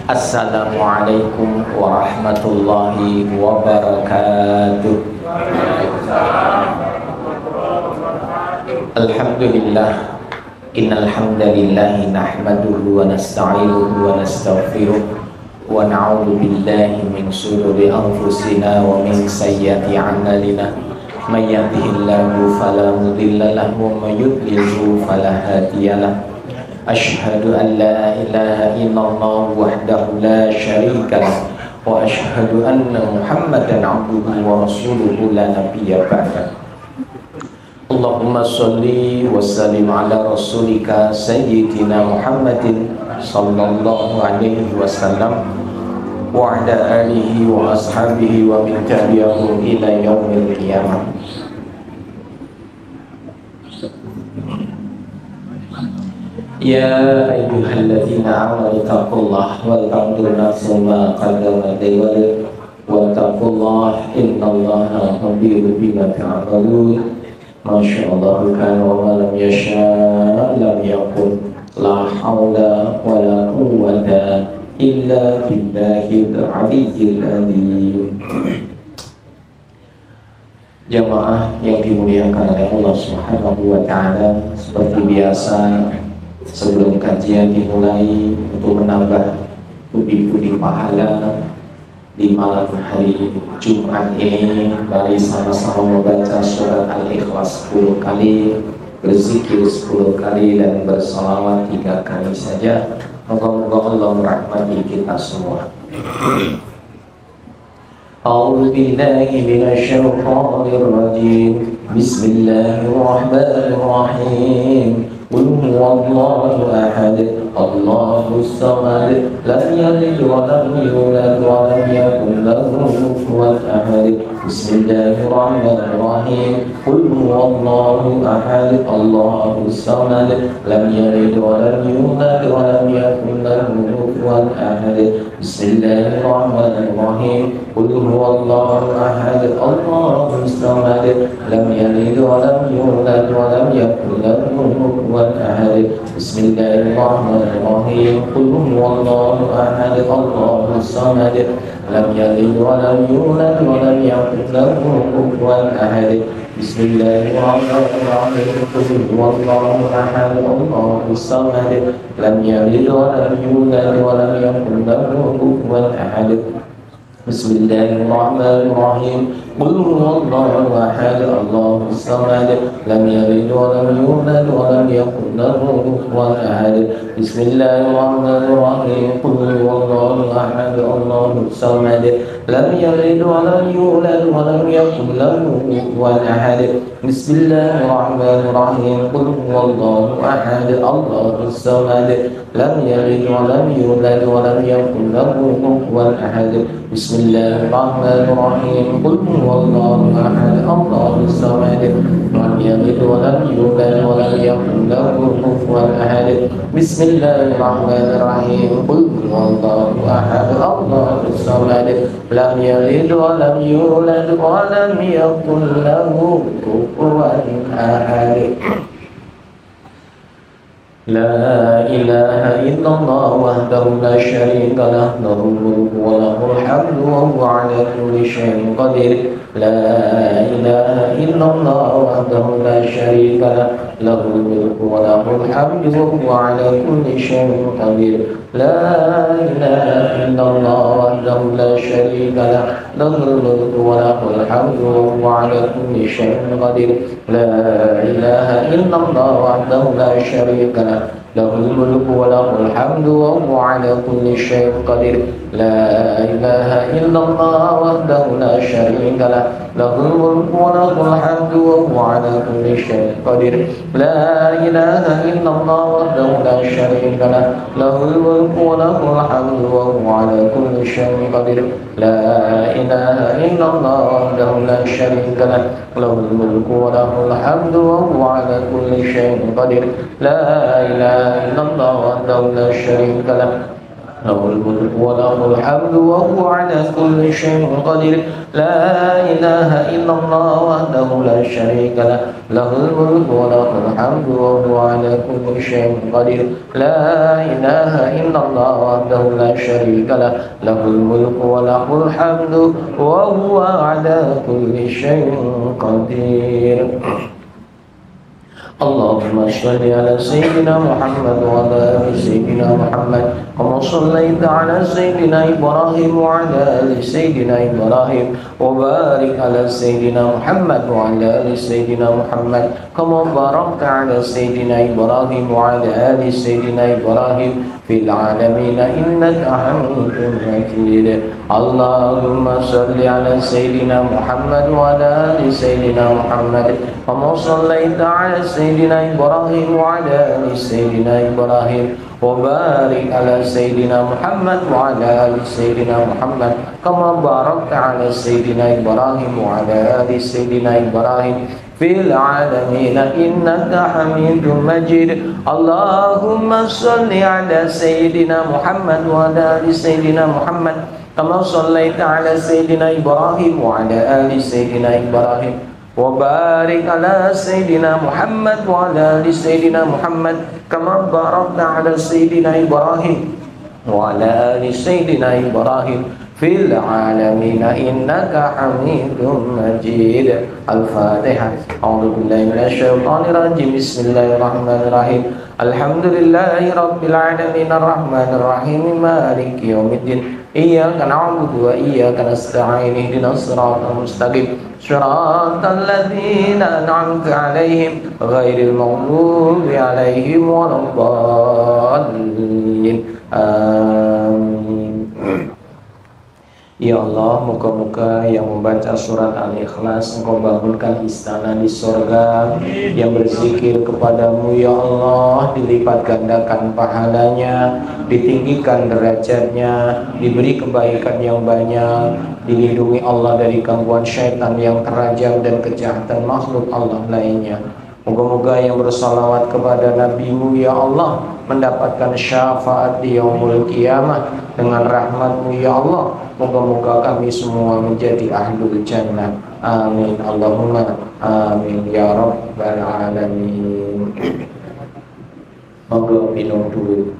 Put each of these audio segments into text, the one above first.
Assalamualaikum warahmatullahi wabarakatuh. Alhamdulillah, innal hamdalillah nahmaduhu wa nasta'inuhu wa nastaghfiruh wa na'udzu billahi min shururi anfusina wa min sayyiati a'malina. May yahdihillahu fala mudilla lahu wa may yudlilhu fala hadiya lahu. Asyhadu an la ilaha illallah wahdahu la syarika lahu wa asyhadu anna Muhammadan abduhu wa rasuluhu la nabiyya ba'da. Allahumma sholli wa sallim ala rasulika sayyidina Muhammadin sallallahu alaihi wasallam wa ala alihi wa ashabihi wa min tabi'ahum ila yaumil qiyamah. Ya ayyuhalladzina amanu taqullaha wal tanzur nafsum ma qaddamat lighad wa taqullaha innallaha khabirun bima ta'malun. Masyaallah kana wa ma lam yasha' lam yakun. La haula wa la quwwata illa billahil aliyyil azim. Jamaah yang dimuliakan oleh Allah Subhanahu wa taala, seperti biasa sebelum kajian dimulai, untuk menambah pundi-pundi pahala di malam hari Jumat ini, mari sama-sama membaca surat Al-Ikhlas 10 kali, berzikir 10 kali, dan bersalawat 3 kali saja. Moga-moga Allah merahmati kita semua. A'udzu billahi minasy syaithanir rajim. Bismillahirrahmanirrahim. Qul huwallahu ahad, Allahus samad, lam yalid wa lam yulad wa lam yakul lahu kufuwan ahad. Bismillahirrahmanirrahim. Qul huwallahu ahad, Allahus samad, lam yalid wa lam yulad wa lam yakul lahu kufuwan ahad. Bismillahirrahmanirrahim. Qul huwallahu ahad, Allahus samad, lam yalid wa lam yulad wa lam yakul lahu kufuwan ahad. Bismillahirrahmanirrahim. Qul huwallahu ahad, Allahus samad, lam yalid wa lam yulad wa lam yakul lahu kufuwan ahad. Bismillahirrahmanirrahim. Qul huwallahu ahad, Allahus samad, lam yalid wa lam yulad wa lam yakul lahu kufuwan ahad. Bismillahirrahmanirrahim. Qul huwallahu ahad, Allahus samad, lam yalid wa lam yulad wa lam yakul lahu kufuwan ahad. Bismillahirrahmanirrahim. Qul huwallahu ahad, Allahus samad, lam yalid wa lam yulad wa lam yakul lahu kufuwan ahad. Bismillahirrahmanirrahim. Qul huwallahu ahad, Allahus samad, lam yalid wa lam yulad wa lam yakul lahu kufuwan ahad. Bismillahirrahmanirrahim. Qul huwallahu ahad, Allahus samad, lam yalid wa lam yulad wa lam yakul lahu kufuwan ahad. Bismillahirrahmanirrahim. Qul huwallahu ahad, Allahus samad, lam yalid wa lam yulad wa lam yakul lahu kufuwan ahad. La ilaha illallah wahdahu la syarika lah, lahul mulku wa lahul hamdu wa huwa ala kulli syai'in qadir. La ilaha illallah wahdahu la syarika lah, lahul mulku wa lahul hamdu wa huwa ala kulli syai'in qadir. La ilaha illallah wahdahu la syarika lah, lahul mulku wa lahul hamdu wa huwa ala kulli syai'in qadir. La ilaha illallah wahdahu la syarika lah, lahul mulku wa lahul hamdu wa huwa ala kulli syai'in qadir. La ilaha illallah wahdahu la syarika lah, lahul mulku wa lahul hamdu wa huwa ala kulli syai'in qadir. La ilaha illallah wahdahu la syarika lah, lahul mulku wa lahul hamdu wa huwa ala kulli syai'in qadir. La ilaha illallah wahdahu la syarika lah, lahul mulku wa lahul hamdu wa huwa ala kulli syai'in qadir. La ilaha illallah wahdahu la syarika lah, له الملك وله الحمد وهو على كل شيء قدير لا إله إلا الله وحده لا شريك له له الملك وله الحمد وهو على كل شيء قدير لا إله إلا الله وحده لا شريك له له الملك وله الحمد وهو على كل شيء قدير اللهم صل على سيدنا محمد وعلى آل سيدنا محمد كما صليت على سيدنا إبراهيم وعلى آل سيدنا إبراهيم وبارك على سيدنا محمد وعلى آل سيدنا محمد كما باركت على سيدنا إبراهيم وعلى آل سيدنا إبراهيم في العالمين إنك حميد مجيد اللهم صل على سيدنا محمد وعلى آل سيدنا محمد كما صليت على سيدنا إبراهيم وعلى آل سيدنا إبراهيم وبارك على سيدنا محمد وعلى آل سيدنا محمد كما باركت على سيدنا إبراهيم وعلى آل سيدنا إبراهيم في العالمين إنك حميد مجيد اللهم صل على سيدنا محمد وعلى آل سيدنا محمد كما صليت على سيدنا إبراهيم وعلى آل سيدنا إبراهيم وبارك على سيدنا محمد وعلى آل سيدنا محمد كما باركت على سيدنا إبراهيم وعلى آل سيدنا إبراهيم في العالمين إنك حميد مجيد الفاتحة أعوذ بالله من الشيطان الرجيم بسم الله الرحمن الرحيم الحمد لله رب العالمين الرحمن الرحيم مالك يوم الدين إياك نعبد وإياك نستعين اهدنا الصراط المستقيم صراط الذين أنعمت عليهم غير المغضوب عليهم ولا الضالين آمين. Ya Allah, moga-moga yang membaca surat Al-Ikhlas Engkau bangunkan istana di sorga, yang berzikir kepadamu ya Allah dilipat gandakan pahalanya, ditinggikan derajatnya, diberi kebaikan yang banyak, dilindungi Allah dari gangguan syaitan yang terajam dan kejahatan makhluk Allah lainnya. Moga-moga yang bersalawat kepada Nabi-Mu ya Allah mendapatkan syafaat di yaumul qiyamah dengan rahmat-Mu ya Allah. Moga-moga kami semua menjadi ahlul jannah. Amin. Allahumma amin ya rabbal alamin. Moga minum dulu.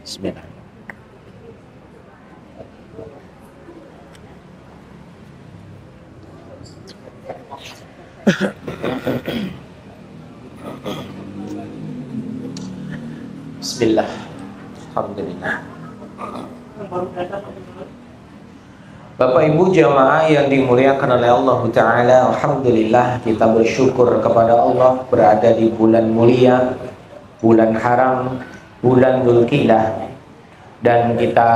Bismillah. Bismillah. Alhamdulillah. Bapak Ibu jamaah yang dimuliakan oleh Allah Ta'ala, alhamdulillah kita bersyukur kepada Allah berada di bulan mulia, bulan haram, bulan Dzulqa'dah, dan kita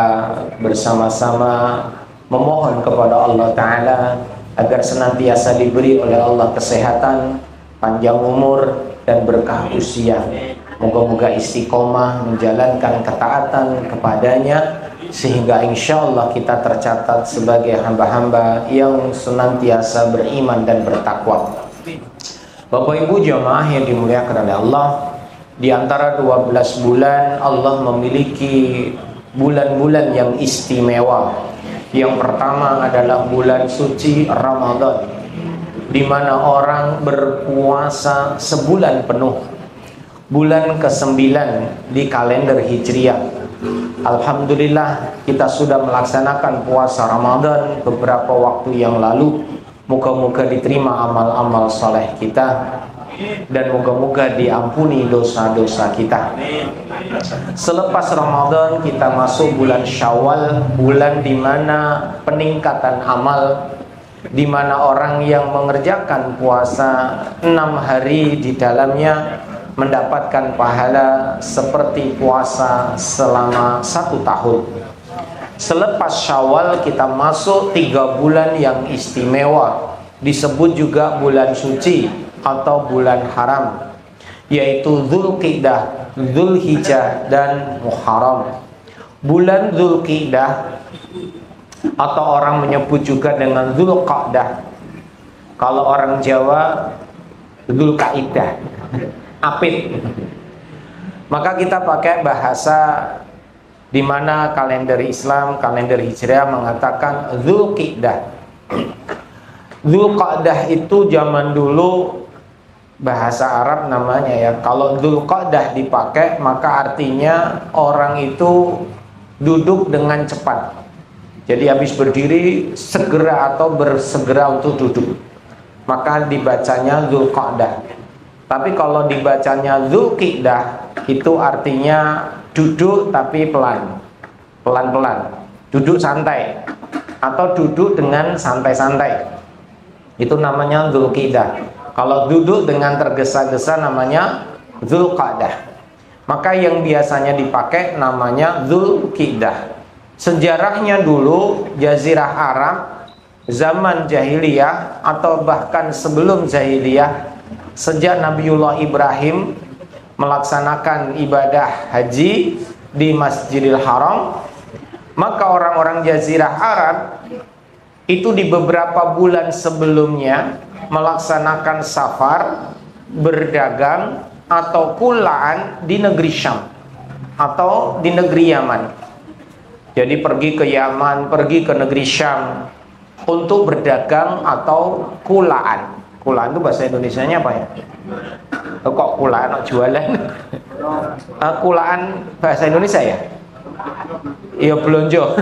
bersama-sama memohon kepada Allah Ta'ala agar senantiasa diberi oleh Allah kesehatan, panjang umur, dan berkah usia. Moga-moga istiqomah menjalankan ketaatan kepadanya, sehingga insya Allah kita tercatat sebagai hamba-hamba yang senantiasa beriman dan bertakwa. Bapak Ibu jamaah yang dimuliakan oleh Allah, di antara 12 bulan Allah memiliki bulan-bulan yang istimewa. Yang pertama adalah bulan suci Ramadan, di mana orang berpuasa sebulan penuh. Bulan ke-9 di kalender Hijriah. Alhamdulillah kita sudah melaksanakan puasa Ramadan beberapa waktu yang lalu. Moga-moga diterima amal-amal soleh kita, dan moga-moga diampuni dosa-dosa kita. Selepas Ramadan kita masuk bulan Syawal, bulan di mana peningkatan amal, di mana orang yang mengerjakan puasa 6 hari di dalamnya mendapatkan pahala seperti puasa selama 1 tahun. Selepas Syawal kita masuk 3 bulan yang istimewa, disebut juga bulan suci atau bulan haram, yaitu Dzulqa'dah, Dzulhijjah, dan Muharram. Bulan Dzulqa'dah atau orang menyebut juga dengan Dzulqa'dah. Kalau orang Jawa Dzulqa'dah. apit. Maka kita pakai bahasa di mana kalender Islam, kalender Hijriah mengatakan Dzulqa'dah. Dzulqa'dah itu zaman dulu bahasa Arab namanya ya. Kalau Dzulqa'dah dipakai maka artinya orang itu duduk dengan cepat. Jadi habis berdiri segera atau bersegera untuk duduk. Maka dibacanya Dzulqa'dah. Tapi kalau dibacanya Dzulqa'dah itu artinya duduk tapi pelan-pelan, duduk santai atau duduk dengan santai-santai. Itu namanya Dzulqa'dah. Kalau duduk dengan tergesa-gesa namanya Dzulqa'dah. Maka yang biasanya dipakai namanya Dzulqa'dah. Sejarahnya dulu Jazirah Arab zaman jahiliyah atau bahkan sebelum jahiliyah, sejak Nabiullah Ibrahim melaksanakan ibadah haji di Masjidil Haram, maka orang-orang Jazirah Arab itu di beberapa bulan sebelumnya melaksanakan safar, berdagang atau kulaan di negeri Syam atau di negeri Yaman. Jadi pergi ke Yaman, pergi ke negeri Syam untuk berdagang atau kulaan. Kulaan itu bahasa Indonesianya apa ya? Kok kulaan, jualan? Kulaan bahasa Indonesia ya? Iya, belonjo.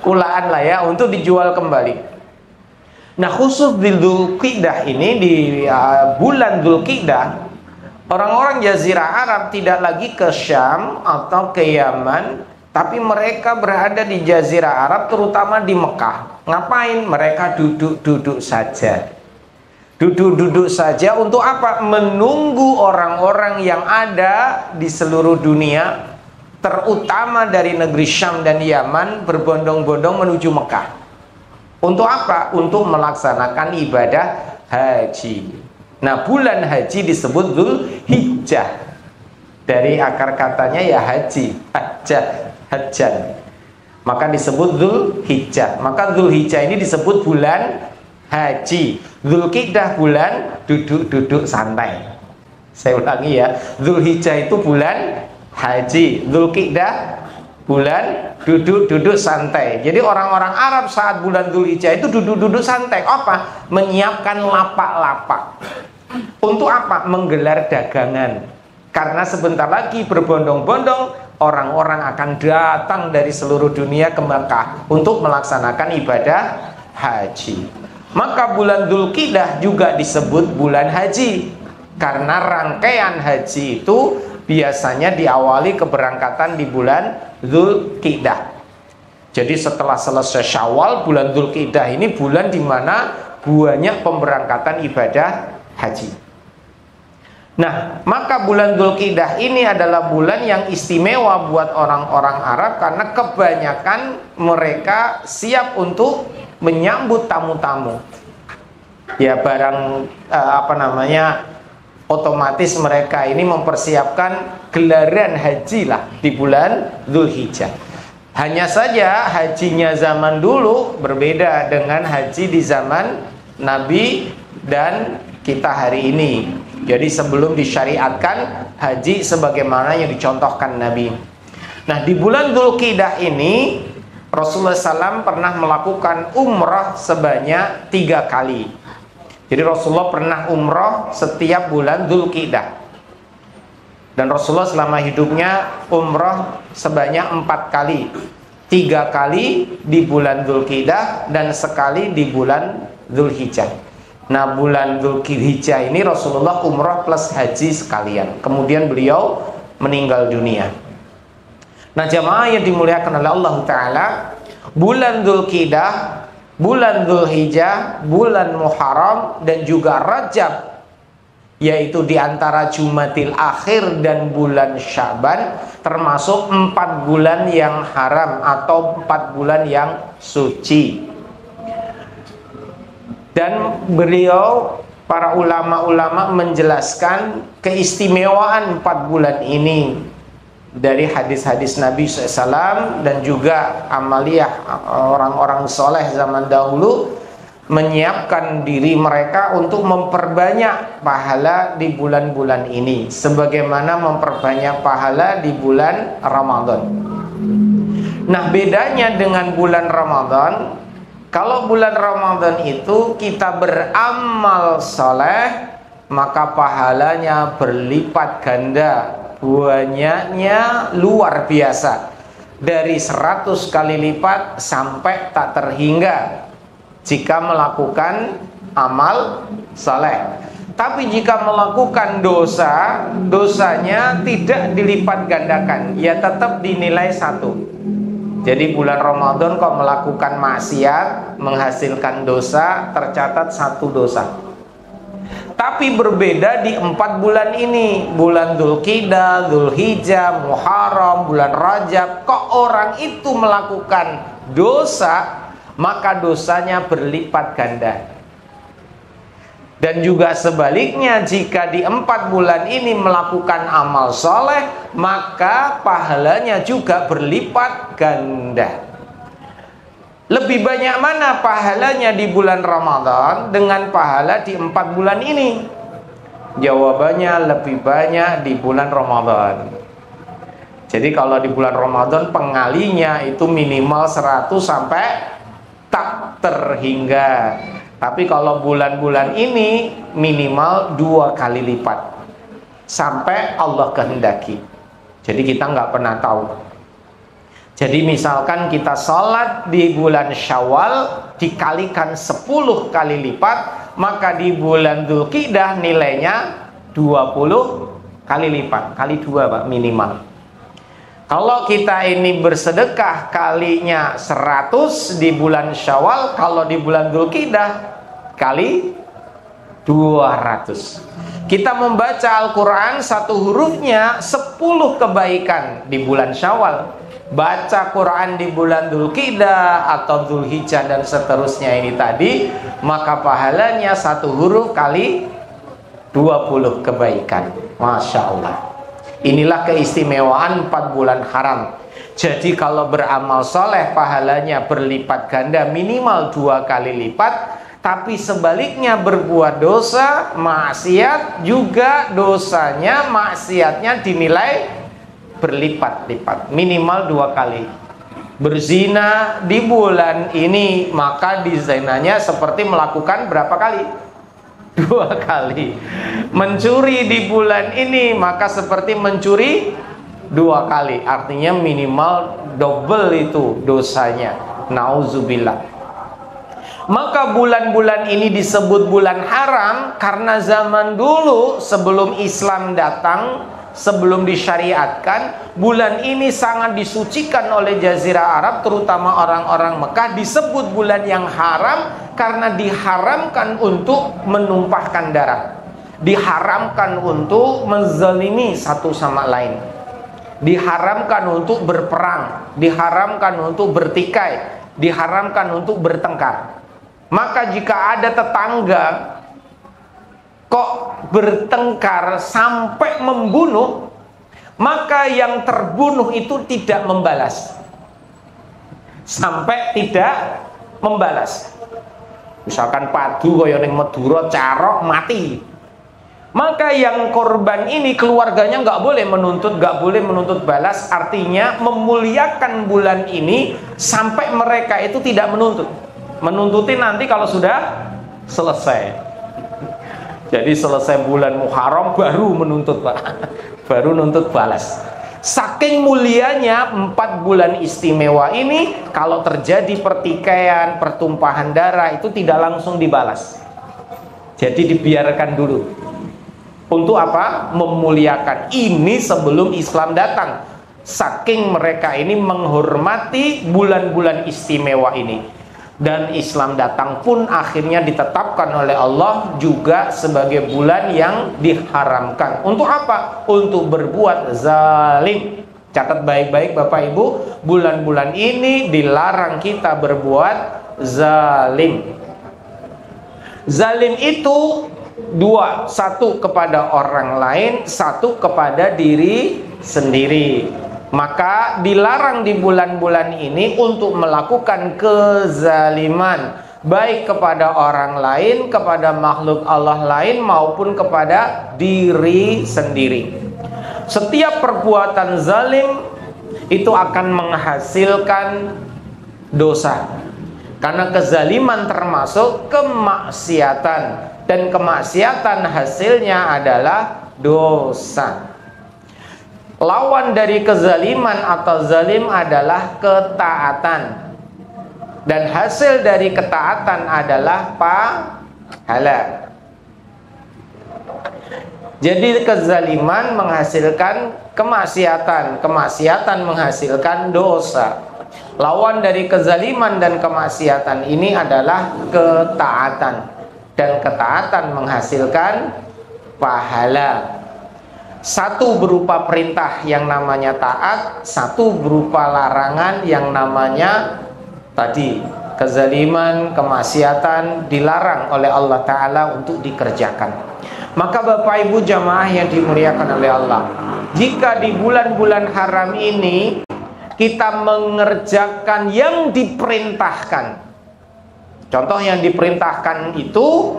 Kulaan lah ya, untuk dijual kembali. Nah, khusus di Dzulqa'dah ini, di bulan Dzulqa'dah, orang-orang Jazirah Arab tidak lagi ke Syam atau ke Yaman, tapi mereka berada di Jazirah Arab, terutama di Mekah. Ngapain? Mereka duduk-duduk saja. Duduk-duduk saja untuk apa? Menunggu orang-orang yang ada di seluruh dunia, terutama dari negeri Syam dan Yaman, berbondong-bondong menuju Mekah. Untuk apa? Untuk melaksanakan ibadah haji. Nah, bulan haji disebut Dzulhijjah. Dari akar katanya ya haji, hajan. Maka disebut Dzulhijjah. Maka Dzulhijjah ini disebut bulan haji. Dzulqa'dah bulan duduk-duduk santai. Saya ulangi ya, Dzulhijjah itu bulan haji, Dzulqa'dah bulan duduk-duduk santai. Jadi orang-orang Arab saat bulan Dzulhijjah itu duduk-duduk santai. Apa? Menyiapkan lapak-lapak. Untuk apa? Menggelar dagangan. Karena sebentar lagi berbondong-bondong orang-orang akan datang dari seluruh dunia ke Mekah untuk melaksanakan ibadah haji. Maka bulan Dzulqa'dah juga disebut bulan haji, karena rangkaian haji itu biasanya diawali keberangkatan di bulan Dzulqa'dah. Jadi setelah selesai Syawal, bulan Dzulqa'dah ini bulan di mana banyak pemberangkatan ibadah haji. Nah, maka bulan Dzulqa'dah ini adalah bulan yang istimewa buat orang-orang Arab karena kebanyakan mereka siap untuk menyambut tamu-tamu. Ya, barang otomatis mereka ini mempersiapkan gelaran haji lah di bulan Dzulhijjah. Hanya saja hajinya zaman dulu berbeda dengan haji di zaman Nabi dan kita hari ini. Jadi sebelum disyariatkan haji sebagaimana yang dicontohkan Nabi. Nah, di bulan Dzulqa'dah ini Rasulullah SAW pernah melakukan umrah sebanyak 3 kali. Jadi Rasulullah pernah umrah setiap bulan Dzulqa'dah. Dan Rasulullah selama hidupnya umrah sebanyak 4 kali. 3 kali di bulan Dzulqa'dah dan sekali di bulan Dzulhijjah. Nah, bulan Dzulhijjah ini Rasulullah umrah plus haji sekalian. Kemudian beliau meninggal dunia. Nah, jamaah yang dimuliakan oleh Allah Ta'ala, bulan Dzulqa'dah, bulan Dzulhijjah, bulan Muharram, dan juga Rajab, yaitu di antara Jumadil Akhir dan bulan Sya'ban, termasuk 4 bulan yang haram atau 4 bulan yang suci. Dan beliau, para ulama-ulama menjelaskan keistimewaan 4 bulan ini dari hadis-hadis Nabi SAW dan juga amaliyah orang-orang soleh zaman dahulu, menyiapkan diri mereka untuk memperbanyak pahala di bulan-bulan ini, sebagaimana memperbanyak pahala di bulan Ramadan. Nah, bedanya dengan bulan Ramadan, kalau bulan Ramadan itu kita beramal soleh, maka pahalanya berlipat ganda, banyaknya luar biasa, dari 100 kali lipat sampai tak terhingga jika melakukan amal saleh. Tapi jika melakukan dosa, dosanya tidak dilipat gandakan, ya tetap dinilai 1. Jadi bulan Ramadan kok melakukan maksiat, menghasilkan dosa, tercatat 1 dosa. Tapi berbeda di 4 bulan ini, bulan Dzulqa'dah, Dzulhijjah, Muharram, bulan Rajab, kok orang itu melakukan dosa, maka dosanya berlipat ganda. Dan juga sebaliknya, jika di 4 bulan ini melakukan amal soleh, maka pahalanya juga berlipat ganda. Lebih banyak mana pahalanya di bulan Ramadan dengan pahala di 4 bulan ini? Jawabannya lebih banyak di bulan Ramadan. Jadi kalau di bulan Ramadan pengalinya itu minimal 100 sampai tak terhingga. Tapi kalau bulan-bulan ini minimal 2 kali lipat sampai Allah kehendaki. Jadi kita nggak pernah tahu. Jadi misalkan kita sholat di bulan Syawal dikalikan 10 kali lipat, maka di bulan Dzulqa'dah nilainya 20 kali lipat, kali 2 Pak minimal. Kalau kita ini bersedekah kalinya 100 di bulan Syawal, kalau di bulan Dzulqa'dah kali 200. Kita membaca Al-Quran 1 hurufnya 10 kebaikan di bulan Syawal. Baca Quran di bulan Dzulqa'dah atau Dzulhijjah dan seterusnya ini tadi, maka pahalanya 1 huruf kali 20 kebaikan. Masya Allah. Inilah keistimewaan 4 bulan haram. Jadi kalau beramal soleh pahalanya berlipat ganda minimal 2 kali lipat. Tapi sebaliknya berbuat dosa, maksiat juga dosanya, maksiatnya dinilai berlipat-lipat, minimal 2 kali. Berzina di bulan ini, maka dizinanya seperti melakukan berapa kali? 2 kali. Mencuri di bulan ini, maka seperti mencuri 2 kali. Artinya minimal double itu dosanya. Nauzubillah. Maka bulan-bulan ini disebut bulan haram karena zaman dulu sebelum Islam datang, sebelum disyariatkan, bulan ini sangat disucikan oleh Jazirah Arab, terutama orang-orang Mekah, disebut bulan yang haram karena diharamkan untuk menumpahkan darah, diharamkan untuk menzalimi satu sama lain, diharamkan untuk berperang, diharamkan untuk bertikai, diharamkan untuk bertengkar. Maka jika ada tetangga kok bertengkar sampai membunuh, maka yang terbunuh itu tidak membalas, sampai tidak membalas. Misalkan padu kaya ning Madura carok mati, maka yang korban ini keluarganya nggak boleh menuntut balas. Artinya memuliakan bulan ini sampai mereka itu tidak menuntuti nanti kalau sudah selesai. Jadi selesai bulan Muharram baru menuntut Pak, baru nuntut balas. Saking mulianya 4 bulan istimewa ini, kalau terjadi pertikaian, pertumpahan darah itu tidak langsung dibalas. Jadi dibiarkan dulu. Untuk apa? Memuliakan ini sebelum Islam datang. Saking mereka ini menghormati bulan-bulan istimewa ini. Dan Islam datang pun akhirnya ditetapkan oleh Allah juga sebagai bulan yang diharamkan. Untuk apa? Untuk berbuat zalim. Catat baik-baik Bapak Ibu, bulan-bulan ini dilarang kita berbuat zalim. Zalim itu 2, 1 kepada orang lain, 1 kepada diri sendiri. Maka dilarang di bulan-bulan ini untuk melakukan kezaliman, baik kepada orang lain, kepada makhluk Allah lain, maupun kepada diri sendiri. Setiap perbuatan zalim itu akan menghasilkan dosa, karena kezaliman termasuk kemaksiatan, dan kemaksiatan hasilnya adalah dosa. Lawan dari kezaliman atau zalim adalah ketaatan, dan hasil dari ketaatan adalah pahala. Jadi kezaliman menghasilkan kemaksiatan, kemaksiatan menghasilkan dosa. Lawan dari kezaliman dan kemaksiatan ini adalah ketaatan, dan ketaatan menghasilkan pahala. Satu berupa perintah yang namanya taat, satu berupa larangan yang namanya tadi kezaliman, kemaksiatan dilarang oleh Allah Ta'ala untuk dikerjakan. Maka Bapak Ibu jamaah yang dimuliakan oleh Allah, jika di bulan-bulan haram ini kita mengerjakan yang diperintahkan, contoh yang diperintahkan itu,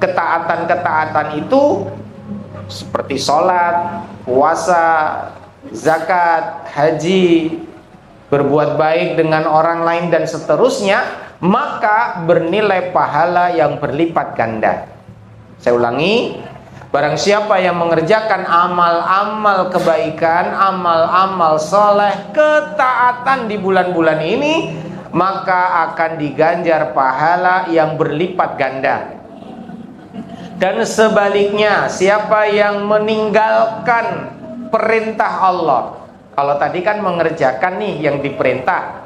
ketaatan-ketaatan itu seperti sholat, puasa, zakat, haji, berbuat baik dengan orang lain dan seterusnya, maka bernilai pahala yang berlipat ganda. Saya ulangi, barang siapa yang mengerjakan amal-amal kebaikan, amal-amal soleh, ketaatan di bulan-bulan ini, maka akan diganjar pahala yang berlipat ganda. Dan sebaliknya, siapa yang meninggalkan perintah Allah, kalau tadi kan mengerjakan nih yang diperintah,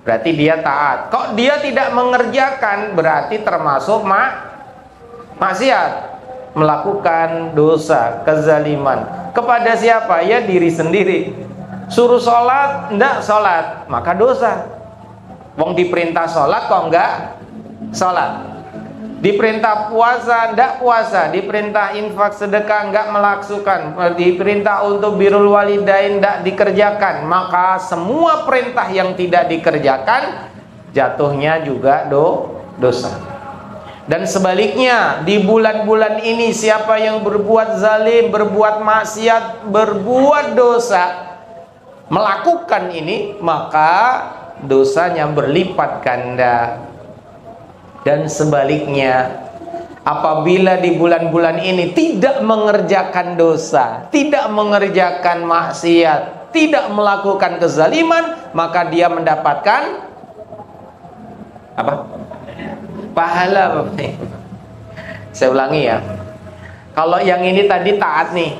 berarti dia taat. Kok dia tidak mengerjakan, berarti termasuk maksiat, melakukan dosa, kezaliman. Kepada siapa? Ya diri sendiri. Suruh sholat, enggak sholat, maka dosa. Wong diperintah sholat kok enggak sholat. Diperintah puasa, enggak puasa. Diperintah infak sedekah, enggak melaksukan. Diperintah untuk birrul walidain, enggak dikerjakan. Maka semua perintah yang tidak dikerjakan, jatuhnya juga dosa. Dan sebaliknya, di bulan-bulan ini siapa yang berbuat zalim, berbuat maksiat, berbuat dosa, melakukan ini, maka dosanya berlipat ganda. Dan sebaliknya, apabila di bulan-bulan ini tidak mengerjakan dosa, tidak mengerjakan maksiat, tidak melakukan kezaliman, maka dia mendapatkan apa? Pahala. Saya ulangi ya. Kalau yang ini tadi taat nih,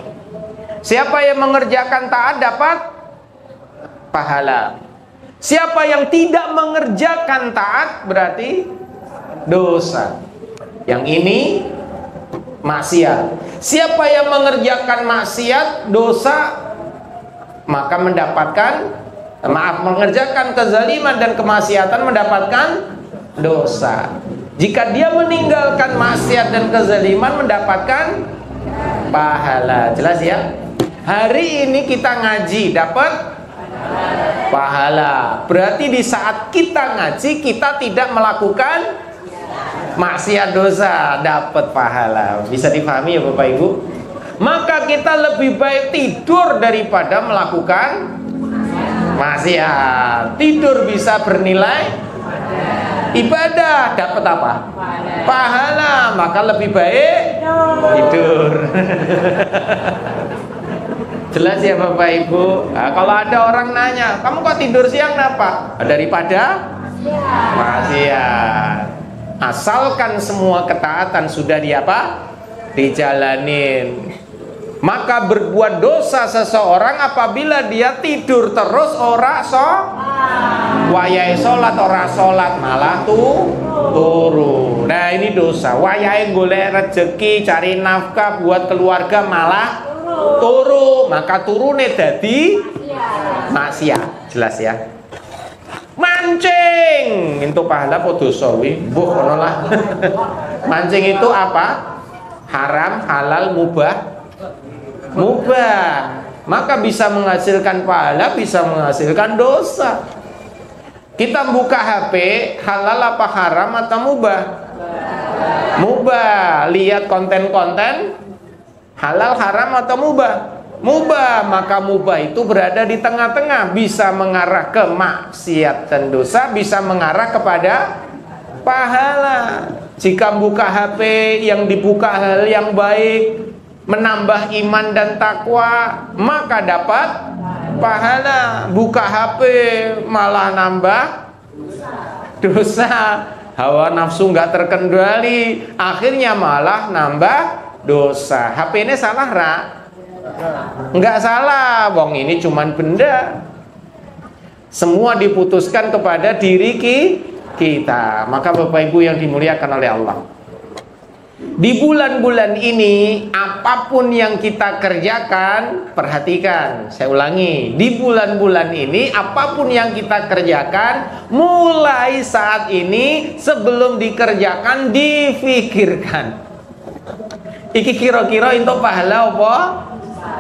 siapa yang mengerjakan taat dapat pahala. Siapa yang tidak mengerjakan taat berarti dosa. Yang ini maksiat. Siapa yang mengerjakan maksiat, dosa, maka mendapatkan mengerjakan kezaliman dan kemaksiatan mendapatkan dosa. Jika dia meninggalkan maksiat dan kezaliman mendapatkan pahala. Jelas ya? Hari ini kita ngaji dapat pahala. Berarti di saat kita ngaji kita tidak melakukan maksiat dosa, dapat pahala. Bisa dipahami ya Bapak Ibu? Maka kita lebih baik tidur daripada melakukan maksiat. Tidur bisa bernilai ibadah, dapat apa? Pahala. Maka lebih baik tidur. Jelas ya Bapak Ibu? Nah, kalau ada orang nanya, kamu kok tidur siang kenapa? Daripada maksiat. Asalkan semua ketaatan sudah dijalanin. Maka berbuat dosa seseorang apabila dia tidur terus ora wayahe salat ora salat malah turu. Nah ini dosa. Wayahe golek rezeki, cari nafkah buat keluarga malah turu. Maka turune dadi maksiat. Jelas ya? Mancing itu pahala apa dosa wi? Mbuh ngono lah. Mancing itu apa? Haram, halal, mubah. Maka bisa menghasilkan pahala, bisa menghasilkan dosa. Kita buka HP, halal apa haram atau mubah? Mubah. Lihat konten-konten, halal, haram atau mubah? Mubah. Maka mubah itu berada di tengah-tengah, bisa mengarah ke maksiat dan dosa, bisa mengarah kepada pahala. Jika buka HP yang dibuka hal yang baik, menambah iman dan takwa, maka dapat pahala. Buka HP malah nambah dosa, hawa nafsu nggak terkendali, akhirnya malah nambah dosa. HP ini salah, Ra? Nggak salah, wong ini cuman benda. Semua diputuskan kepada diri kita. Maka Bapak Ibu yang dimuliakan oleh Allah, di bulan-bulan ini apapun yang kita kerjakan, perhatikan, saya ulangi, di bulan-bulan ini apapun yang kita kerjakan, mulai saat ini sebelum dikerjakan difikirkan, iki kira-kira untuk pahala apa?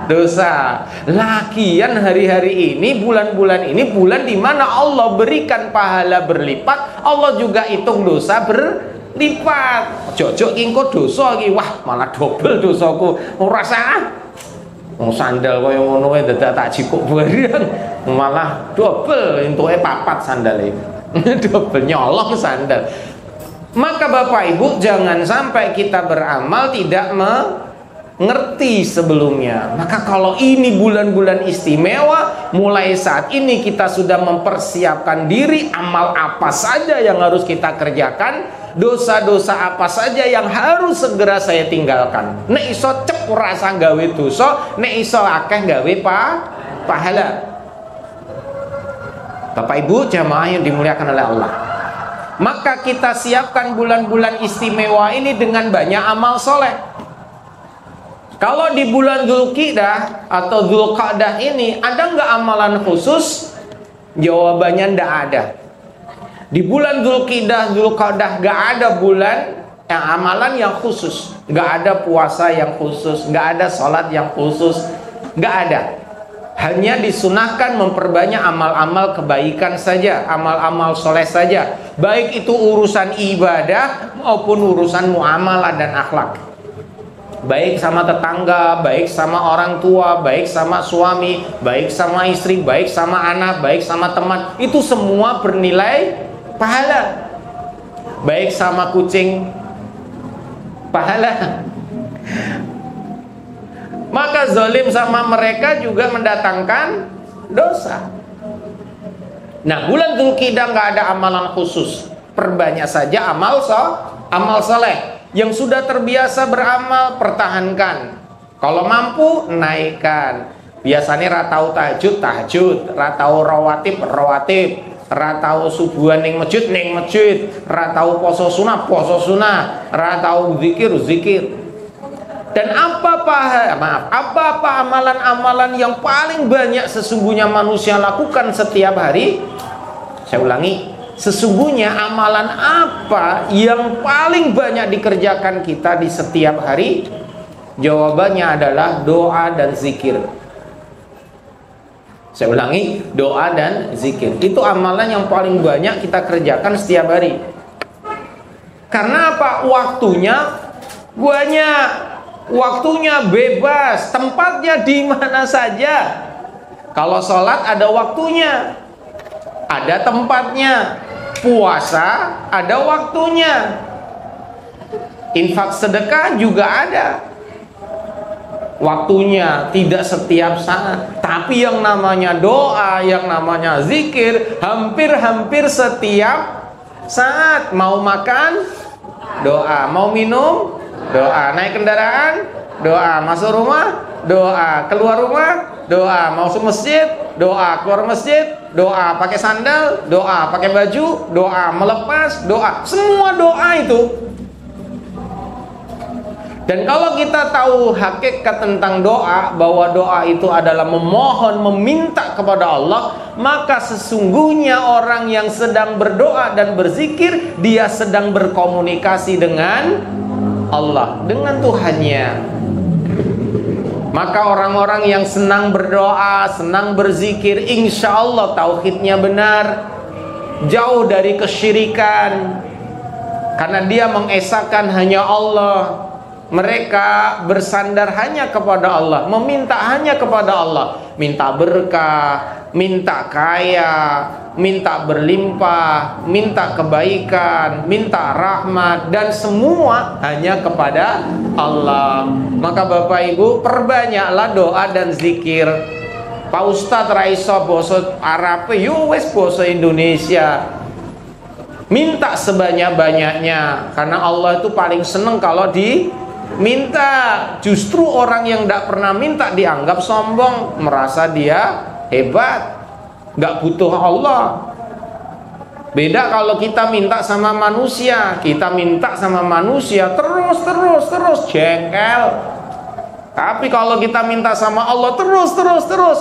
Dosa. Lagian hari-hari ini, bulan-bulan ini, bulan di mana Allah berikan pahala berlipat, Allah juga hitung dosa berlipat. Jojok engko dosa iki, wah malah double dosaku. Ora sah. Wong sandal kaya ngono wae dadak tak jikuk bareng, malah double entuke papat sandale. Double nyolong sandal. Maka Bapak Ibu, jangan sampai kita beramal tidak mengerti sebelumnya. Maka kalau ini bulan-bulan istimewa, mulai saat ini kita sudah mempersiapkan diri, amal apa saja yang harus kita kerjakan, dosa-dosa apa saja yang harus segera saya tinggalkan. Nek iso cep rasa gawe dosa, nek iso akeh gawe pahala. Bapak Ibu jamaah yang dimuliakan oleh Allah, maka kita siapkan bulan-bulan istimewa ini dengan banyak amal soleh. Kalau di bulan Dzulqa'dah atau Dzulqa'dah ini ada nggak amalan khusus? Jawabannya nggak ada. Di bulan Dzulqa'dah nggak ada bulan yang amalan yang khusus, nggak ada puasa yang khusus, nggak ada sholat yang khusus, nggak ada. Hanya disunahkan memperbanyak amal-amal kebaikan saja, amal-amal soleh saja, baik itu urusan ibadah maupun urusan muamalah dan akhlak. Baik sama tetangga, baik sama orang tua, baik sama suami, baik sama istri, baik sama anak, baik sama teman, itu semua bernilai pahala. Baik sama kucing, pahala. Maka zalim sama mereka juga mendatangkan dosa. Nah, bulan Dzulqa'dah nggak ada amalan khusus, perbanyak saja amal soleh. Yang sudah terbiasa beramal, pertahankan. Kalau mampu, naikkan. Biasanya ratau tahajud, ratau rawatib, ratau subuhan ning masjid, ratau poso sunah, ratau zikir. Dan apa amalan-amalan yang paling banyak sesungguhnya manusia lakukan setiap hari? Saya ulangi, sesungguhnya amalan apa yang paling banyak dikerjakan kita di setiap hari? Jawabannya adalah doa dan zikir. Saya ulangi, doa dan zikir. Itu amalan yang paling banyak kita kerjakan setiap hari. Karena apa? Waktunya banyak, waktunya bebas, tempatnya di mana saja. Kalau sholat ada waktunya, ada tempatnya. Puasa ada waktunya. Infak sedekah juga ada waktunya, tidak setiap saat. Tapi yang namanya doa, yang namanya zikir, hampir setiap saat. Mau makan, doa. Mau minum, doa. Naik kendaraan, doa. Masuk rumah, doa. Keluar rumah, doa. Mau ke masjid, doa. Keluar masjid, doa. Pakai sandal, doa. Pakai baju, doa. Melepas, doa. Semua doa itu. Dan kalau kita tahu hakikat tentang doa, bahwa doa itu adalah memohon, meminta kepada Allah, maka sesungguhnya orang yang sedang berdoa dan berzikir, dia sedang berkomunikasi dengan Allah, dengan Tuhannya. Maka orang-orang yang senang berdoa, senang berzikir, insya Allah tauhidnya benar, jauh dari kesyirikan, karena dia mengesahkan hanya Allah. Mereka bersandar hanya kepada Allah, meminta hanya kepada Allah, minta berkah, minta kaya, minta berlimpah, minta kebaikan, minta rahmat, dan semua hanya kepada Allah. Maka Bapak Ibu, perbanyaklah doa dan zikir. Pak Ustadz Raiso boso Arab, yo wes boso Indonesia. Minta sebanyak-banyaknya, karena Allah itu paling seneng kalau diminta. Justru orang yang tidak pernah minta dianggap sombong, merasa dia hebat, nggak butuh Allah. Beda kalau kita minta sama manusia. Kita minta sama manusia terus jengkel. Tapi kalau kita minta sama Allah terus,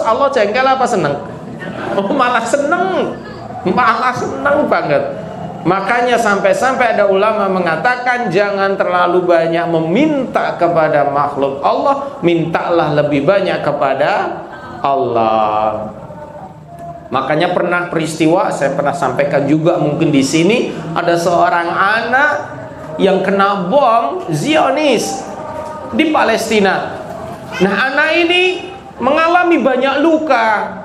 Allah jengkel apa seneng? Oh, malah seneng banget. Makanya sampai-sampai ada ulama mengatakan jangan terlalu banyak meminta kepada makhluk Allah, mintalah lebih banyak kepada Allah. Makanya pernah peristiwa, saya pernah sampaikan juga mungkin di sini, ada seorang anak yang kena bom Zionis di Palestina. Nah, anak ini mengalami banyak luka.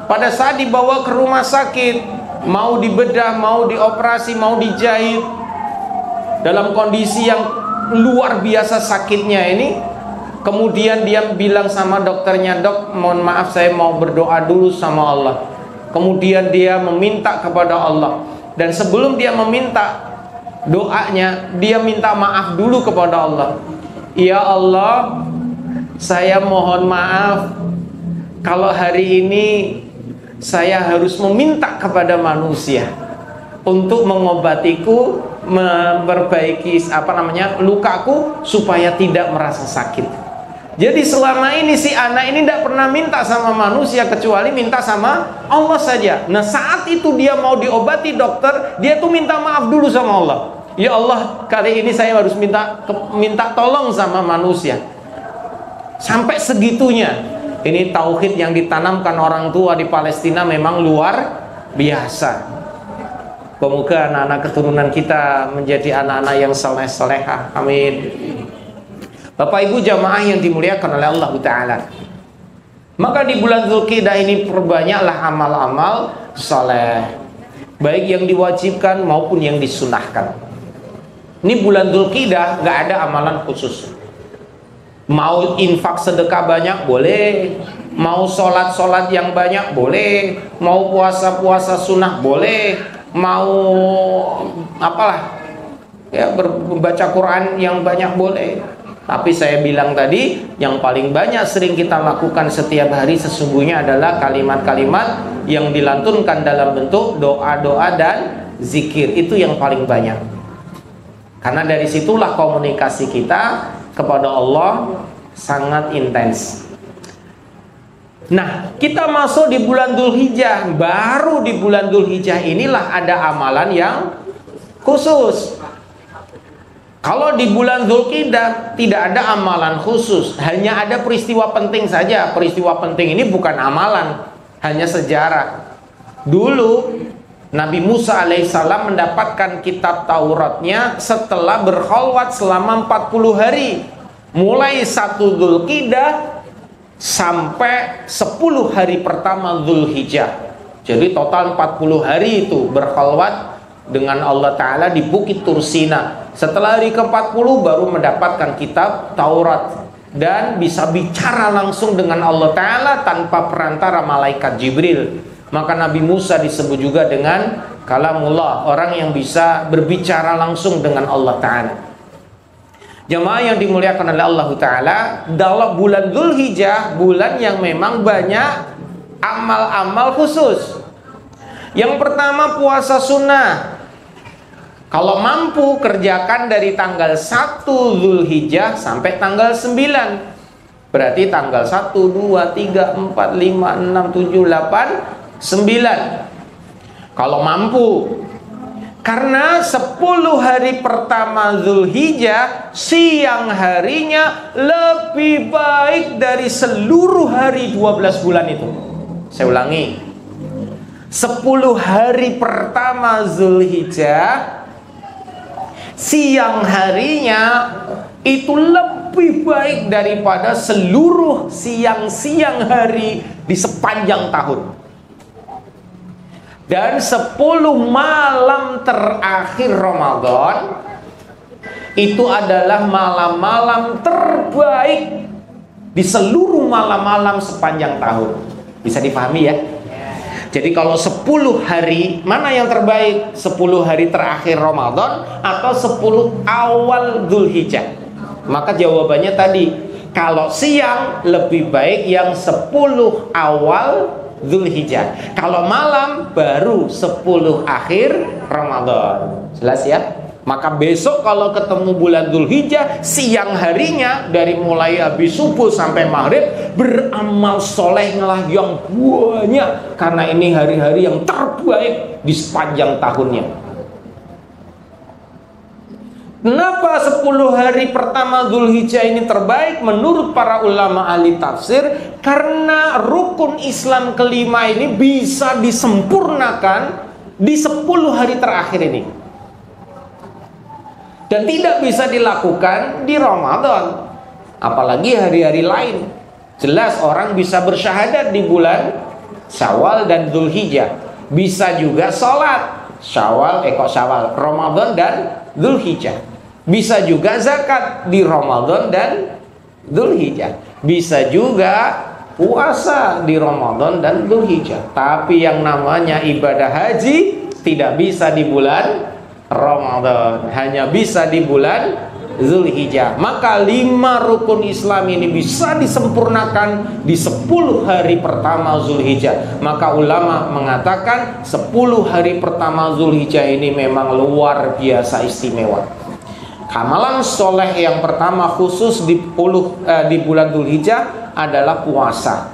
Pada saat dibawa ke rumah sakit, mau dibedah, mau dioperasi, mau dijahit, dalam kondisi yang luar biasa sakitnya ini, kemudian dia bilang sama dokternya, "Dok, mohon maaf, saya mau berdoa dulu sama Allah." Kemudian dia meminta kepada Allah, dan sebelum dia meminta doanya, dia minta maaf dulu kepada Allah. "Ya Allah, saya mohon maaf kalau hari ini saya harus meminta kepada manusia untuk mengobatiku, memperbaiki lukaku supaya tidak merasa sakit." Jadi selama ini si anak ini tidak pernah minta sama manusia kecuali minta sama Allah saja. Nah, saat itu dia mau diobati dokter, dia tuh minta maaf dulu sama Allah. "Ya Allah, kali ini saya harus minta tolong sama manusia." Sampai segitunya. Ini tauhid yang ditanamkan orang tua di Palestina memang luar biasa. Semoga anak-anak keturunan kita menjadi anak-anak yang saleh-salehah. Amin. Bapak Ibu jamaah yang dimuliakan oleh Allah Ta'ala, maka di bulan Dzulqa'dah ini perbanyaklah amal-amal saleh, baik yang diwajibkan maupun yang disunahkan. Ini bulan Dzulqa'dah nggak ada amalan khusus. Mau infak sedekah banyak boleh, mau sholat yang banyak boleh, mau puasa sunnah boleh, mau apalah ya, membaca Quran yang banyak boleh. Tapi saya bilang tadi, yang paling banyak sering kita lakukan setiap hari sesungguhnya adalah kalimat-kalimat yang dilantunkan dalam bentuk doa-doa dan zikir. Itu yang paling banyak. Karena dari situlah komunikasi kita kepada Allah sangat intens. Nah, kita masuk di bulan Dzulhijjah. Baru di bulan Dzulhijjah inilah ada amalan yang khusus. Kalau di bulan Dzulqa'dah tidak ada amalan khusus, hanya ada peristiwa penting saja. Peristiwa penting ini bukan amalan, hanya sejarah. Dulu Nabi Musa alaihissalam mendapatkan kitab Tauratnya setelah berkhalwat selama 40 hari. Mulai 1 Dzulqa'dah sampai 10 hari pertama Dzulhijjah. Jadi total 40 hari itu berkhalwat dengan Allah Ta'ala di Bukit Tursina. Setelah hari ke-40 baru mendapatkan kitab Taurat dan bisa bicara langsung dengan Allah Ta'ala tanpa perantara malaikat Jibril. Maka Nabi Musa disebut juga dengan kalamullah, orang yang bisa berbicara langsung dengan Allah Ta'ala. Jamaah yang dimuliakan oleh Allah Ta'ala, dalam bulan Dzulhijjah, bulan yang memang banyak amal-amal khusus. Yang pertama puasa sunnah. Kalau mampu kerjakan dari tanggal 1 Dzulhijjah sampai tanggal 9. Berarti tanggal 1, 2, 3, 4, 5, 6, 7, 8, 9. Kalau mampu. Karena 10 hari pertama Dzulhijjah, siang harinya lebih baik dari seluruh hari 12 bulan itu. Saya ulangi. 10 hari pertama Zulhijjah, siang harinya itu lebih baik daripada seluruh siang-siang hari di sepanjang tahun. Dan 10 malam terakhir Ramadan itu adalah malam-malam terbaik di seluruh malam-malam sepanjang tahun. Bisa dipahami ya? Jadi kalau 10 hari, mana yang terbaik? 10 hari terakhir Ramadan atau 10 awal Dzulhijjah? Maka jawabannya tadi, kalau siang lebih baik yang 10 awal Dzulhijjah. Kalau malam baru 10 akhir Ramadan. Jelas ya? Maka besok kalau ketemu bulan Dzulhijjah, siang harinya dari mulai habis subuh sampai maghrib beramal solehlah yang banyak, karena ini hari-hari yang terbaik di sepanjang tahunnya. Kenapa 10 hari pertama Dzulhijjah ini terbaik menurut para ulama ahli tafsir? Karena rukun Islam kelima ini bisa disempurnakan di 10 hari terakhir ini. Dan tidak bisa dilakukan di Ramadan, apalagi hari-hari lain. Jelas orang bisa bersyahadat di bulan Syawal dan Dzulhijjah, bisa juga sholat Syawal, Ramadan dan Dzulhijjah, bisa juga zakat di Ramadan dan Dzulhijjah, bisa juga puasa di Ramadan dan Dzulhijjah. Tapi yang namanya ibadah haji tidak bisa di bulan Ramadan, hanya bisa di bulan Dzulhijjah. Maka 5 rukun Islam ini bisa disempurnakan di 10 hari pertama Dzulhijjah. Maka ulama mengatakan 10 hari pertama Dzulhijjah ini memang luar biasa istimewa. Amalan soleh yang pertama khusus di bulan Dzulhijjah adalah puasa.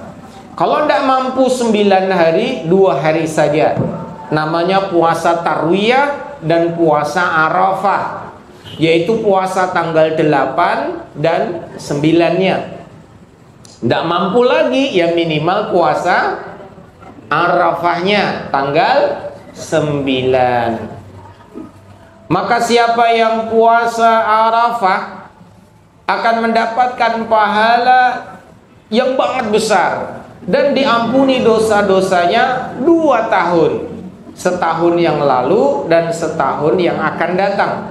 Kalau tidak mampu 9 hari, 2 hari saja. Namanya puasa Tarwiyah dan puasa Arafah, yaitu puasa tanggal 8 dan 9-nya. Tidak mampu lagi, ya minimal puasa Arafahnya tanggal 9. Maka siapa yang puasa Arafah akan mendapatkan pahala yang banget besar dan diampuni dosa-dosanya 2 tahun. Setahun yang lalu dan setahun yang akan datang.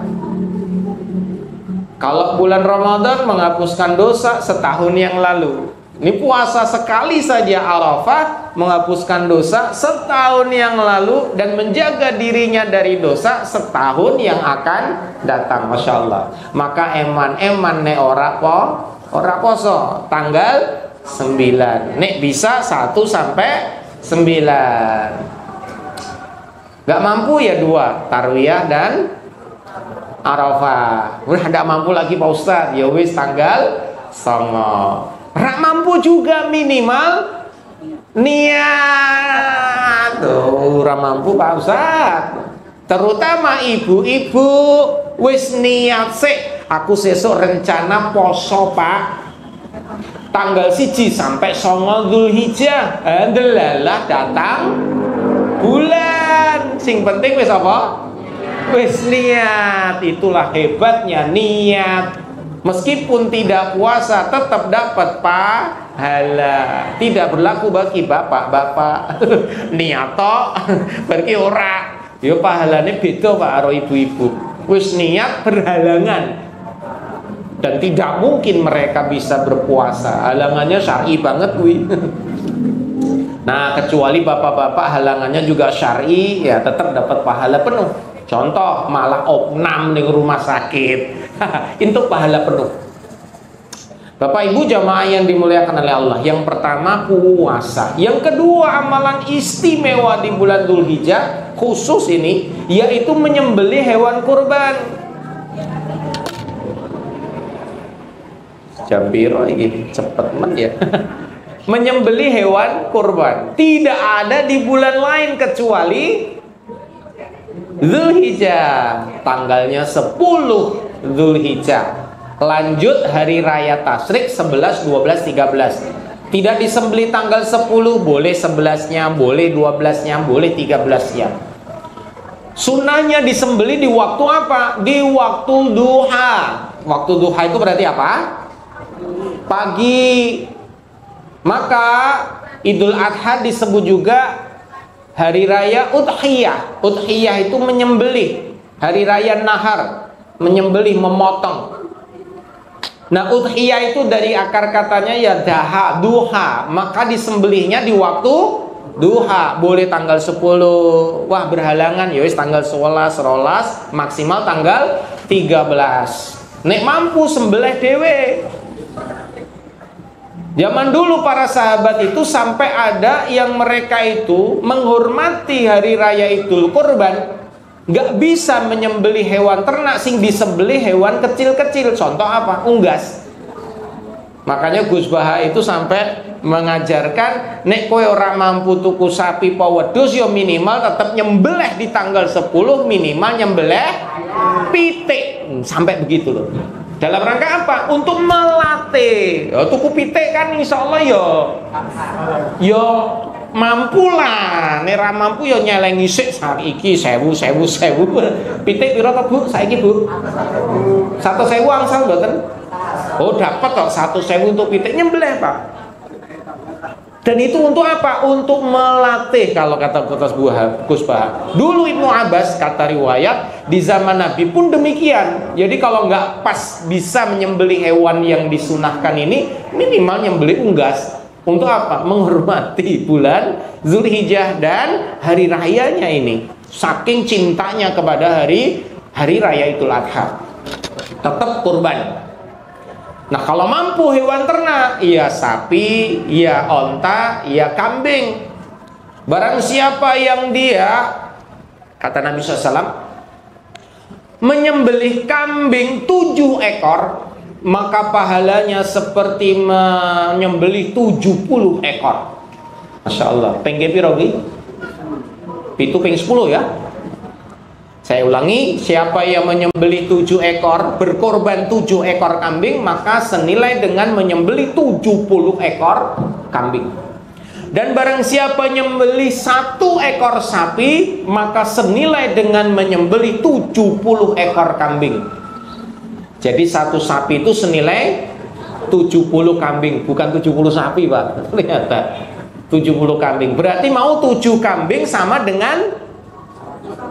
Kalau bulan Ramadan menghapuskan dosa setahun yang lalu. Ini puasa sekali saja Arafah menghapuskan dosa setahun yang lalu dan menjaga dirinya dari dosa setahun yang akan datang. Masya Allah. Maka eman nek ora poso tanggal 9. Nek bisa 1 sampai 9. Gak mampu ya 2, Tarwiyah dan Arafah. Udah gak mampu lagi Pak Ustadz, ya wis tanggal 9. Gak mampu juga minimal niat. Tuh, gak mampu Pak Ustadz. Terutama ibu-ibu, wis niat sik. Aku sesuk rencana poso Pak. Tanggal 1 sampai 9 Dzulhijjah. Alhamdulillah datang bulan. Sing penting wis apa? Wis niat. Itulah hebatnya niat. Meskipun tidak puasa tetap dapat pahala. Tidak berlaku bagi bapak-bapak. Niat tok berarti ora. Ya pahalane beda Pak karo ibu-ibu. Wis niat berhalangan. Dan tidak mungkin mereka bisa berpuasa. Halangannya syar'i banget kuwi. Nah, kecuali bapak-bapak halangannya juga syar'i, ya tetap dapat pahala penuh. Contoh, malah opnam di rumah sakit. Itu pahala penuh. Bapak Ibu jamaah yang dimuliakan oleh Allah, yang pertama puasa. Yang kedua amalan istimewa di bulan Dzulhijjah khusus ini, yaitu menyembelih hewan kurban. Jambiro ini cepet men ya. Menyembelih hewan kurban tidak ada di bulan lain kecuali Dzulhijjah, tanggalnya 10 Dzulhijjah. Lanjut hari raya Tasyrik 11, 12, 13. Tidak disembelih tanggal 10, boleh 11-nya, boleh 12-nya, boleh 13-nya. Sunnahnya disembelih di waktu apa? Di waktu duha. Waktu duha itu berarti apa? Pagi. Maka Idul Adha disebut juga hari raya Udhiyah. Udhiyah itu menyembelih. Hari raya Nahar, menyembelih, memotong. Nah, udhiyah itu dari akar katanya ya duha. Maka disembelihnya di waktu duha. Boleh tanggal 10. Wah, berhalangan ya wis tanggal 11, rolas, maksimal tanggal 13. Nek mampu sembelih dewe. Zaman dulu para sahabat itu sampai ada yang mereka itu menghormati hari raya Idul Kurban, nggak bisa menyembelih hewan ternak, sing disembelih hewan kecil-kecil. Contoh apa? Unggas. Makanya Gus Baha itu sampai mengajarkan, nek kowe ora mampu tuku sapi pa wedhus ya minimal tetap nyembelih di tanggal 10, minimal nyembelih pitik. Sampai begitu loh. Dalam rangka apa? Untuk melatih. Ya, tuku pitik kan insya Allah ya mampu lah. Nek ra mampu ya nyelengi sik saiki 1000. Pitik pira to, Bu? Saiki, Bu? 1.000 angsal mboten? Oh, dapat kok 1.000 untuk pitik, nyembelih, Pak. Dan itu untuk apa? Untuk melatih, kalau kata Gus Baha. Dulu Ibnu Abbas, kata riwayat, di zaman Nabi pun demikian. Jadi kalau nggak pas bisa menyembelih hewan yang disunahkan ini, minimal nyembelih unggas. Untuk apa? Menghormati bulan Zulhijjah dan hari rayanya ini. Saking cintanya kepada hari raya Idul Adha, tetap kurban. Nah, kalau mampu hewan ternak, ya sapi, ya onta, ya kambing. Barang siapa yang dia, kata Nabi SAW, menyembelih kambing 7 ekor, maka pahalanya seperti menyembelih 70 ekor. Masya Allah. Pengge piro ki? Pitu ping 10 ya. Saya ulangi, siapa yang menyembelih 7 ekor, berkorban 7 ekor kambing, maka senilai dengan menyembelih 70 ekor kambing. Dan barang siapa menyembelih 1 ekor sapi, maka senilai dengan menyembelih 70 ekor kambing. Jadi 1 sapi itu senilai 70 kambing, bukan 70 sapi, Pak. Ternyata 70 kambing. Berarti mau 7 kambing sama dengan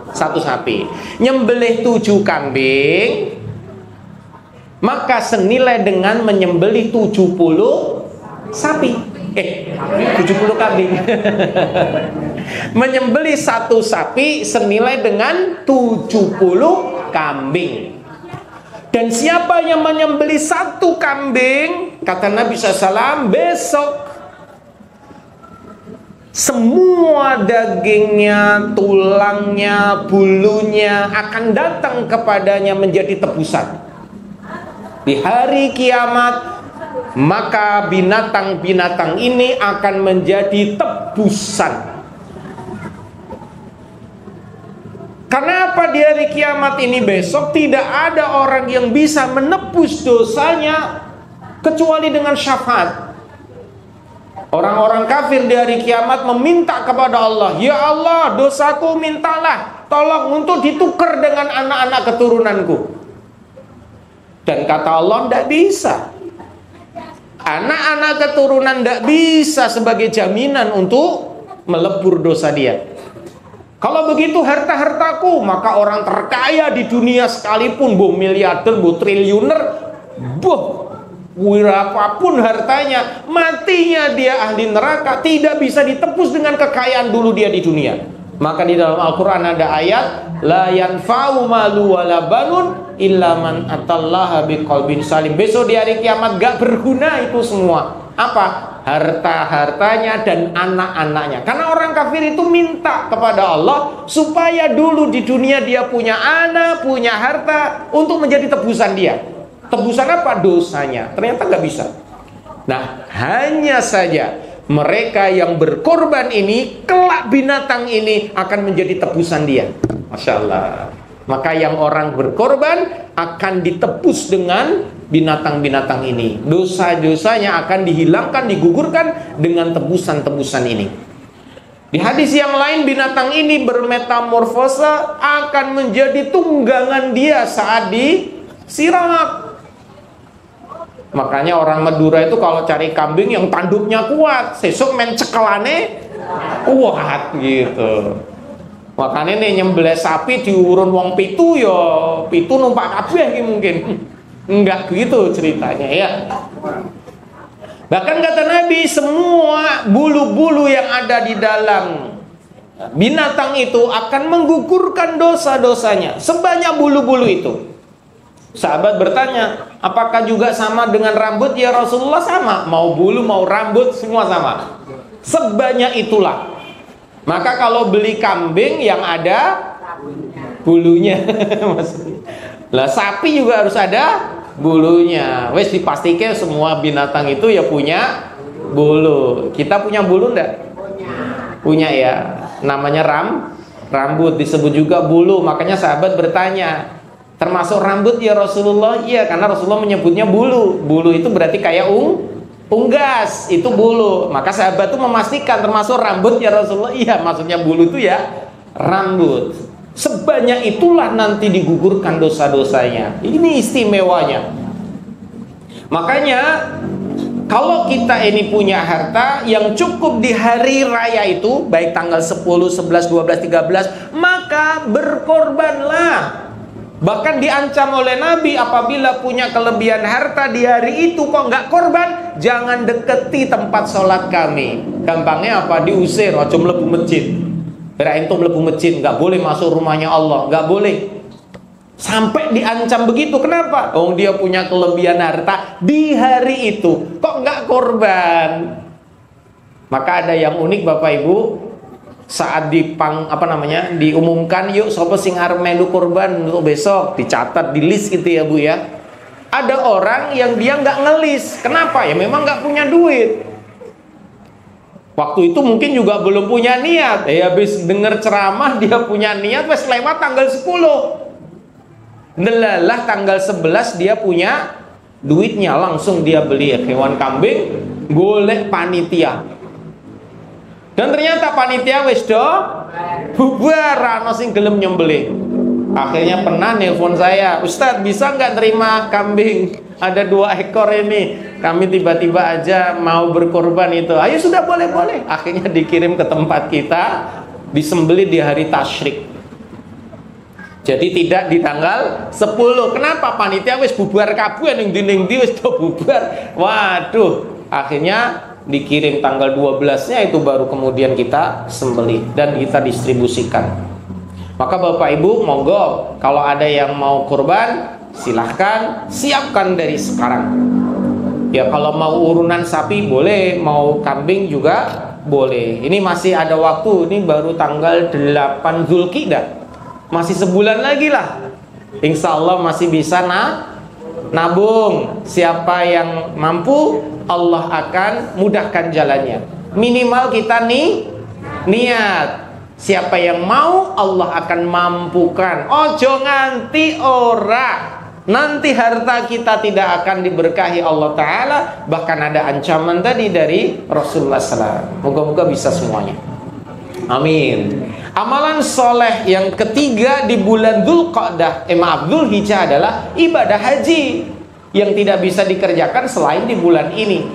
1 sapi. Nyembelih 7 kambing, maka senilai dengan menyembelih 70 sapi. 70 kambing. Menyembelih 1 sapi senilai dengan 70 kambing. Dan siapa yang menyembelih 1 kambing, kata Nabi SAW, besok semua dagingnya, tulangnya, bulunya akan datang kepadanya menjadi tebusan. Di hari kiamat, maka binatang-binatang ini akan menjadi tebusan. Karena apa? Di hari kiamat ini besok tidak ada orang yang bisa menebus dosanya kecuali dengan syafaat. Orang-orang kafir di hari kiamat meminta kepada Allah, ya Allah, dosaku mintalah tolong untuk ditukar dengan anak-anak keturunanku. Dan kata Allah, tidak bisa. Anak-anak keturunan tidak bisa sebagai jaminan untuk melebur dosa dia. Kalau begitu harta-hartaku, maka orang terkaya di dunia sekalipun, miliarder, triliuner, apapun hartanya, matinya dia ahli neraka, tidak bisa ditebus dengan kekayaan dulu dia di dunia. Maka di dalam Al-Quran ada ayat, la yanfa'u malu wala banun illa man atallaha biqalbin salim. Besok di hari kiamat gak berguna itu semua. Apa? Harta-hartanya dan anak-anaknya. Karena orang kafir itu minta kepada Allah supaya dulu di dunia dia punya anak, punya harta untuk menjadi tebusan dia. Tebusan apa? Dosanya. Ternyata nggak bisa. Nah, hanya saja mereka yang berkorban ini, kelak binatang ini akan menjadi tebusan dia. Masya Allah. Maka yang orang berkorban akan ditebus dengan binatang-binatang ini. Dosa-dosanya akan dihilangkan, digugurkan dengan tebusan-tebusan ini. Di hadis yang lain, binatang ini bermetamorfosa akan menjadi tunggangan dia saat disiram. Makanya orang Madura itu kalau cari kambing yang tanduknya kuat, sesuk main cekelane kuat gitu. Makanya nih nyembelih sapi diurun wong pitu, ya pitu numpak kabeh mungkin. Enggak gitu ceritanya ya. Bahkan kata Nabi, semua bulu-bulu yang ada di dalam binatang itu akan menggugurkan dosa-dosanya sebanyak bulu-bulu itu. Sahabat bertanya, apakah juga sama dengan rambut? Ya Rasulullah, sama. Mau bulu, mau rambut, semua sama. Sebanyak itulah. Maka kalau beli kambing yang ada bulunya, lah sapi juga harus ada bulunya. Wes dipastikan semua binatang itu ya punya bulu. Kita punya bulu enggak? Punya ya. Namanya rambut, disebut juga bulu. Makanya sahabat bertanya, termasuk rambut ya Rasulullah? Iya, karena Rasulullah menyebutnya bulu. Bulu itu berarti kayak unggas, itu bulu. Maka sahabat itu memastikan termasuk rambut ya Rasulullah? Iya, maksudnya bulu itu ya rambut. Sebanyak itulah nanti digugurkan dosa-dosanya. Ini istimewanya. Makanya kalau kita ini punya harta yang cukup di hari raya itu, baik tanggal 10, 11, 12, 13, maka berkorbanlah. Bahkan diancam oleh Nabi, apabila punya kelebihan harta di hari itu kok nggak korban, jangan deketi tempat sholat kami. Gampangnya apa? Diusir, ojo mlebu masjid. Berain tuh mlebu masjid, nggak boleh masuk rumahnya Allah, nggak boleh. Sampai diancam begitu. Kenapa? Oh, dia punya kelebihan harta di hari itu, kok nggak korban? Maka ada yang unik Bapak Ibu, saat diumumkan, yuk sopo sing arep melu korban untuk besok, dicatat di list gitu ya Bu ya. Ada orang yang dia nggak ngelis. Kenapa? Ya memang nggak punya duit. Waktu itu mungkin juga belum punya niat. Habis denger ceramah dia punya niat, wes lewat tanggal 10. Delalah tanggal 11 dia punya duitnya, langsung dia beli hewan kambing, golek panitia. Dan ternyata panitia wis do bubar, ana sing gelem nyembelih. Akhirnya pernah nelpon saya, Ustadz bisa nggak terima kambing? Ada 2 ekor ini, kami tiba-tiba aja mau berkorban itu. Ayo sudah, boleh. Akhirnya dikirim ke tempat kita, disembelih di hari tasyrik. Jadi tidak di tanggal 10. Kenapa? Panitia wis bubar kabeh ning ndi wis do bubar. Waduh, akhirnya dikirim tanggal 12-nya itu baru kemudian kita sembelih dan kita distribusikan. Maka Bapak Ibu, monggo kalau ada yang mau kurban, silahkan siapkan dari sekarang. Ya kalau mau urunan sapi boleh, mau kambing juga boleh. Ini masih ada waktu, ini baru tanggal 8 Zulqidah. Masih sebulan lagi lah. Insya Allah masih bisa nabung. Siapa yang mampu, Allah akan mudahkan jalannya. Minimal kita niat. Siapa yang mau, Allah akan mampukan. Ojo nganti ora. Nanti harta kita tidak akan diberkahi Allah Ta'ala. Bahkan ada ancaman tadi dari Rasulullah SAW. Moga-moga bisa semuanya. Amin. Amalan soleh yang ketiga di bulan Dzulhijjah adalah ibadah haji yang tidak bisa dikerjakan selain di bulan ini.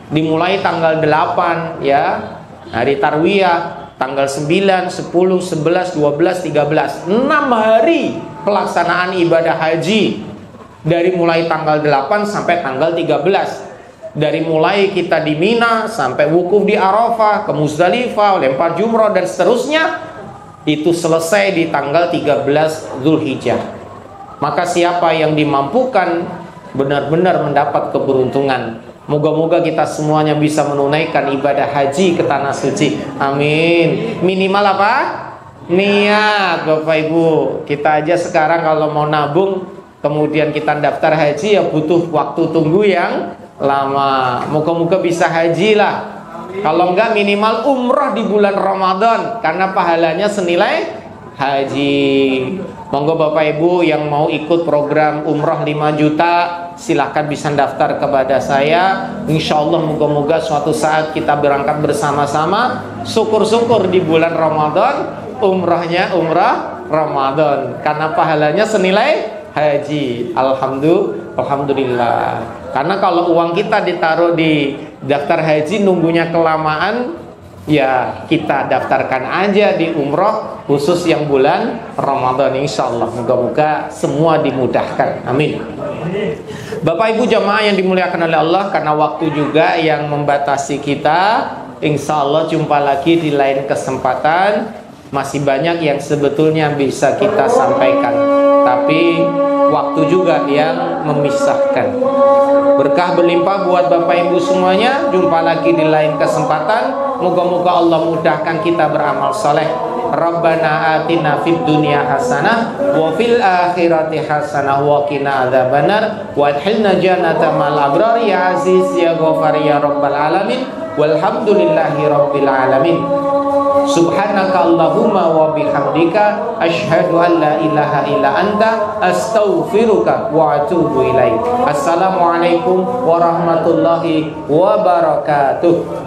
Dimulai tanggal 8 ya, hari Tarwiyah, tanggal 9, 10, 11, 12, 13, 6 hari pelaksanaan ibadah haji. Dari mulai tanggal 8 sampai tanggal 13. Dari mulai kita di Mina sampai wukuf di Arafah, ke Muzdalifah, lempar jumrah dan seterusnya, itu selesai di tanggal 13 Dzulhijjah. Maka siapa yang dimampukan benar-benar mendapat keberuntungan. Moga-moga kita semuanya bisa menunaikan ibadah haji ke tanah suci. Amin. Minimal apa? Niat Bapak Ibu. Kita aja sekarang kalau mau nabung, kemudian kita daftar haji, ya butuh waktu tunggu yang lama. Moga-moga bisa haji lah. Kalau enggak minimal umrah di bulan Ramadan, karena pahalanya senilai haji. Monggo Bapak Ibu yang mau ikut program umrah 5 juta, silahkan bisa daftar kepada saya. Insya Allah moga-moga suatu saat kita berangkat bersama-sama. Syukur-syukur di bulan Ramadan, umrahnya umrah Ramadan, karena pahalanya senilai haji. Alhamdulillah. Karena kalau uang kita ditaruh di daftar haji nunggunya kelamaan, ya kita daftarkan aja di umroh khusus yang bulan Ramadan. Insya Allah moga-moga semua dimudahkan, amin. Bapak ibu jamaah yang dimuliakan oleh Allah, karena waktu juga yang membatasi kita, insya Allah jumpa lagi di lain kesempatan. Masih banyak yang sebetulnya bisa kita sampaikan, tapi waktu juga yang memisahkan. Berkah berlimpah buat Bapak Ibu semuanya. Jumpa lagi di lain kesempatan. Moga-moga Allah mudahkan kita beramal soleh. Rabbana atina fid dunya hasanah wa fil akhirati hasanah wa qina adzabannar wa adkhilna jannata ma'al abrar ya aziz ya ghafar ya rabbal alamin. Walhamdulillahi rabbil alamin. Subhanaka Allahumma wa bihamdika asyhadu an la ilaha illa anta astaghfiruka wa atubu ilaik. Assalamualaikum warahmatullahi wabarakatuh.